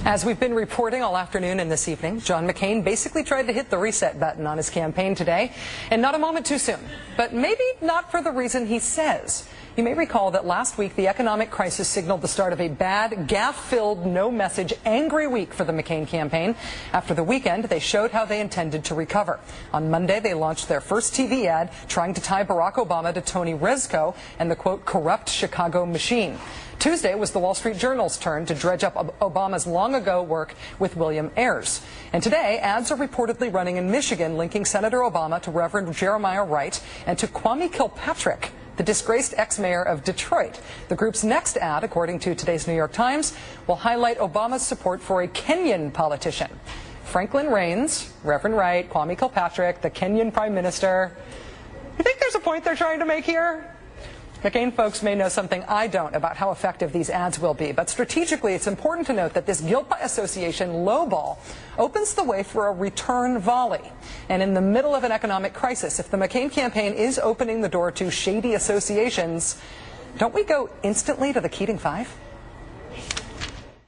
As we've been reporting all afternoon and this evening, John McCain basically tried to hit the reset button on his campaign today, and not a moment too soon. But maybe not for the reason he says. You may recall that last week the economic crisis signaled the start of a bad, gaffe-filled, no-message, angry week for the McCain campaign. After the weekend, they showed how they intended to recover. On Monday, they launched their first TV ad trying to tie Barack Obama to Tony Rezko and the, quote, corrupt Chicago machine. Tuesday was the Wall Street Journal's turn to dredge up Obama's long-ago work with William Ayers. And today, ads are reportedly running in Michigan linking Senator Obama to Reverend Jeremiah Wright and to Kwame Kilpatrick, the disgraced ex-mayor of Detroit. The group's next ad, according to today's New York Times, will highlight Obama's support for a Kenyan politician. Franklin Raines, Reverend Wright, Kwame Kilpatrick, the Kenyan Prime Minister. You think there's a point they're trying to make here? McCain folks may know something I don't about how effective these ads will be, but strategically it's important to note that this guilt by association lowball opens the way for a return volley. And in the middle of an economic crisis, if the McCain campaign is opening the door to shady associations, don't we go instantly to the Keating Five?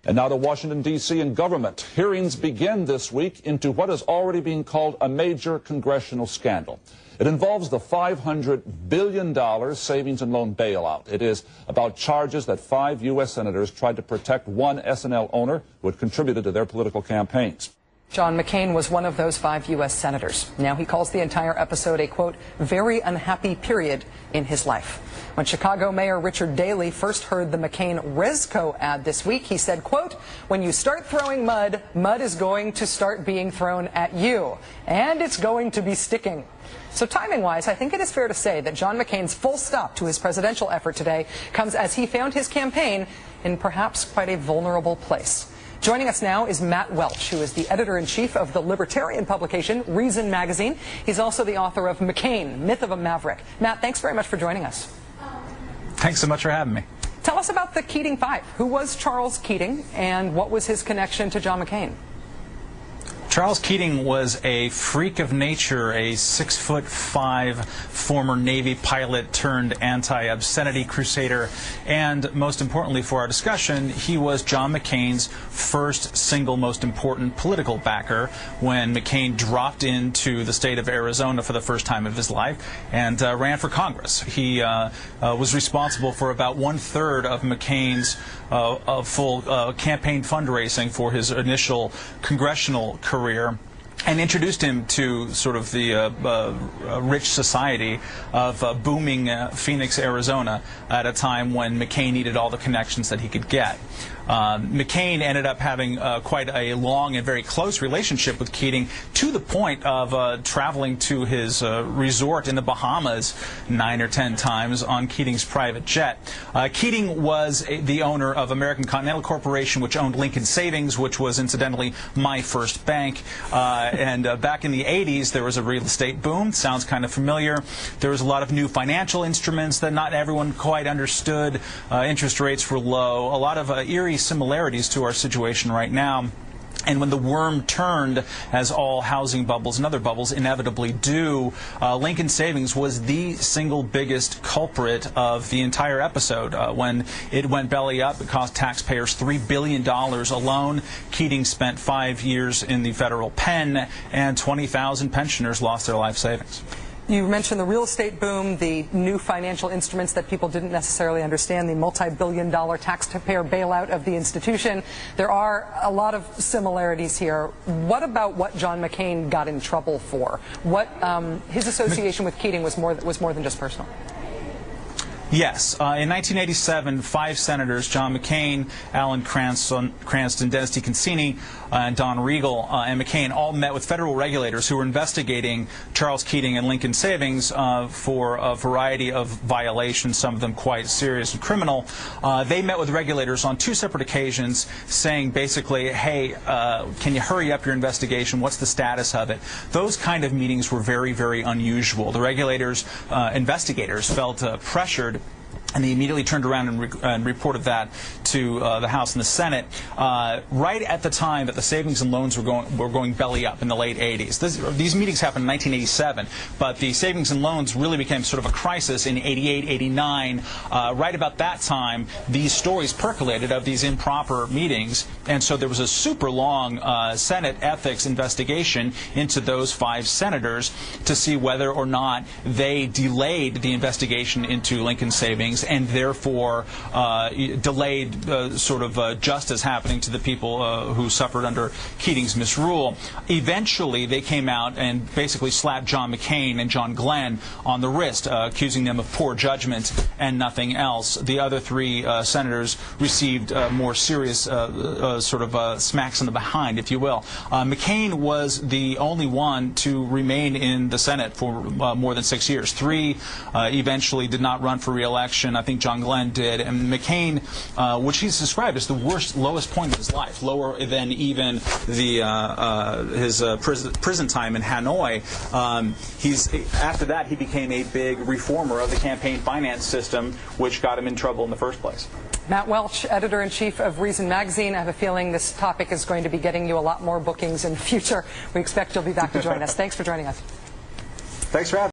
And now to Washington, D.C. and government. Hearings begin this week into what is already being called a major congressional scandal. It involves the $500 billion savings and loan bailout. It is about charges that 5 U.S. senators tried to protect one S&L owner who had contributed to their political campaigns. John McCain was one of those 5 U.S. senators. Now he calls the entire episode a, quote, very unhappy period in his life. When Chicago Mayor Richard Daley first heard the McCain-Rezko ad this week, he said, quote, when you start throwing mud, mud is going to start being thrown at you, and it's going to be sticking. So timing-wise, I think it is fair to say that John McCain's full stop to his presidential effort today comes as he found his campaign in perhaps quite a vulnerable place. Joining us now is Matt Welch, who is the editor-in-chief of the libertarian publication Reason Magazine. He's also the author of McCain, Myth of a Maverick. Matt, thanks very much for joining us. Thanks so much for having me. Tell us about the Keating Five. Who was Charles Keating, and what was his connection to John McCain? Charles Keating was a freak of nature, a 6'5" former Navy pilot turned anti-obscenity crusader, and most importantly for our discussion, he was John McCain's first single most important political backer when McCain dropped into the state of Arizona for the first time of his life and ran for Congress. He was responsible for about 1/3 of McCain's full campaign fundraising for his initial congressional career, and introduced him to sort of the rich society of booming Phoenix, Arizona, at a time when McCain needed all the connections that he could get. McCain ended up having quite a long and very close relationship with Keating, to the point of traveling to his resort in the Bahamas 9 or 10 times on Keating's private jet. Keating was the owner of American Continental Corporation, which owned Lincoln Savings, which was incidentally my first bank. And back in the 80s, there was a real estate boom. Sounds kind of familiar. There was a lot of new financial instruments that not everyone quite understood. Interest rates were low. A lot of eerie similarities to our situation right now. And when the worm turned, as all housing bubbles and other bubbles inevitably do, Lincoln Savings was the single biggest culprit of the entire episode. When it went belly up, it cost taxpayers $3 billion alone. Keating spent 5 years in the federal pen, and 20,000 pensioners lost their life savings. You mentioned the real estate boom, the new financial instruments that people didn't necessarily understand, the multi-billion-dollar taxpayer bailout of the institution. There are a lot of similarities here. What about what John McCain got in trouble for? What his association with Keating was more than just personal. Yes. In 1987, 5 senators, John McCain, Alan Cranston, Dennis DeConcini, and Don Regal, and McCain, all met with federal regulators who were investigating Charles Keating and Lincoln Savings for a variety of violations, some of them quite serious and criminal. They met with regulators on 2 separate occasions saying basically, hey, can you hurry up your investigation? What's the status of it? Those kind of meetings were very, very unusual. The regulators, investigators felt pressured and they immediately turned around and reported that to the House and the Senate, right at the time that the savings and loans were going belly up in the late 80s. These meetings happened in 1987, but the savings and loans really became sort of a crisis in 88, 89. Right about that time, these stories percolated of these improper meetings, and so there was a super long Senate ethics investigation into those 5 senators to see whether or not they delayed the investigation into Lincoln savings and therefore delayed justice happening to the people who suffered under Keating's misrule. Eventually, they came out and basically slapped John McCain and John Glenn on the wrist, accusing them of poor judgment and nothing else. The other 3 senators received more serious smacks in the behind, if you will. McCain was the only one to remain in the Senate for more than 6 years. 3 eventually did not run for re-election. I think John Glenn did. And McCain, which he's described as the lowest point of his life, lower than even his prison time in Hanoi. After that, he became a big reformer of the campaign finance system, which got him in trouble in the first place. Matt Welch, editor-in-chief of Reason Magazine. I have a feeling this topic is going to be getting you a lot more bookings in the future. We expect you'll be back to join us. Thanks for joining us. Thanks for having me.